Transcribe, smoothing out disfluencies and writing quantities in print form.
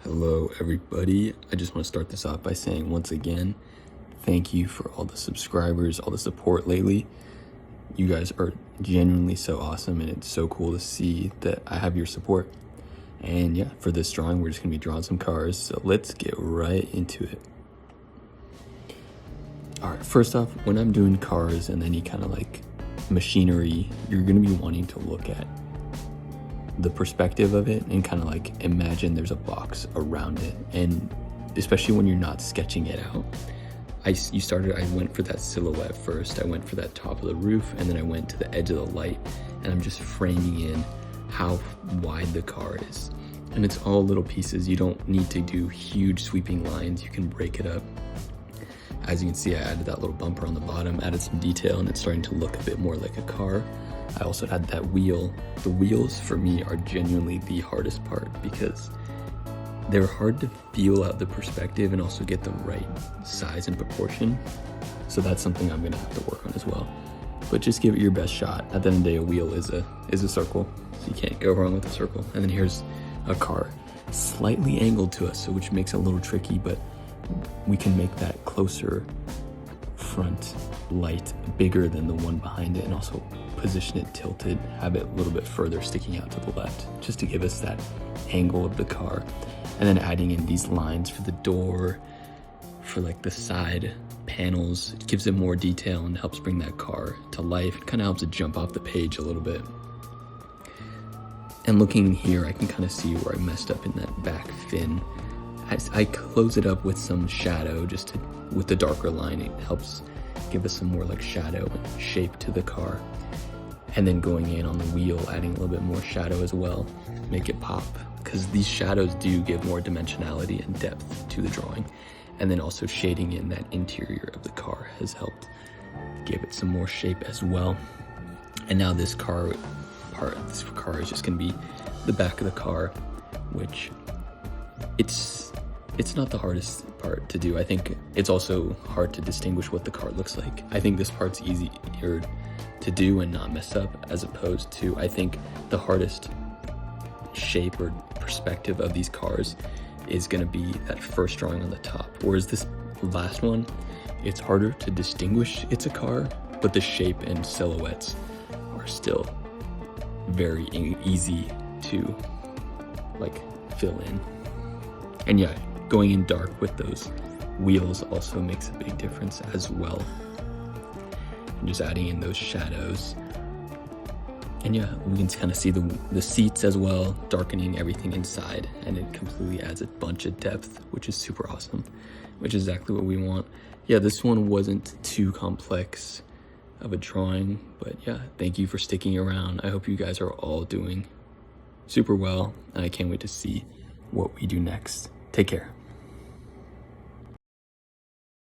Hello everybody, I just want to start this off by saying once again, thank you for all the subscribers, all the support lately. You guys are genuinely so awesome and it's so cool to see that I have your support. And yeah, for this drawing, we're just going to be drawing some cars, so let's get right into it. Alright, first off, when I'm doing cars and any kind of like machinery, you're going to be wanting to look at the perspective of it and kind of like imagine there's a box around it, and especially when you're not sketching it out. I went for that silhouette first, I went for that top of the roof, and then I went to the edge of the light, and I'm just framing in how wide the car is. And it's all little pieces. You don't need to do huge sweeping lines, you can break it up. As you can see, I added that little bumper on the bottom, added some detail, and it's starting to look a bit more like a car. I also had that wheel. The wheels for me are genuinely the hardest part because they're hard to feel out the perspective and also get the right size and proportion. So that's something I'm gonna have to work on as well. But just give it your best shot. At the end of the day, a wheel is a circle, so you can't go wrong with a circle. And then here's a car, slightly angled to us, so which makes it a little tricky, but we can make that closer front light bigger than the one behind it, and also position it tilted, have it a little bit further sticking out to the left, just to give us that angle of the car. And then adding in these lines for the door, for like the side panels, it gives it more detail and helps bring that car to life. It kind of helps it jump off the page a little bit. And looking here, I can kind of see where I messed up in that back fin. I close it up with some shadow, with the darker line. It helps give us some more like shadow and shape to the car. And then going in on the wheel, adding a little bit more shadow as well, make it pop, because these shadows do give more dimensionality and depth to the drawing. And then also shading in that interior of the car has helped give it some more shape as well. And now this car is just gonna be the back of the car, which it's not the hardest part to do. I think it's also hard to distinguish what the car looks like. I think this part's easier to do and not mess up, as opposed to, I think the hardest shape or perspective of these cars is gonna be that first drawing on the top. Whereas this last one, it's harder to distinguish it's a car, but the shape and silhouettes are still very easy to like fill in. And yeah, going in dark with those wheels also makes a big difference as well. And just adding in those shadows. And yeah, we can kind of see the seats as well, darkening everything inside, and it completely adds a bunch of depth, which is super awesome, which is exactly what we want. Yeah, this one wasn't too complex of a drawing, but yeah, thank you for sticking around. I hope you guys are all doing super well, and I can't wait to see what we do next. Take care.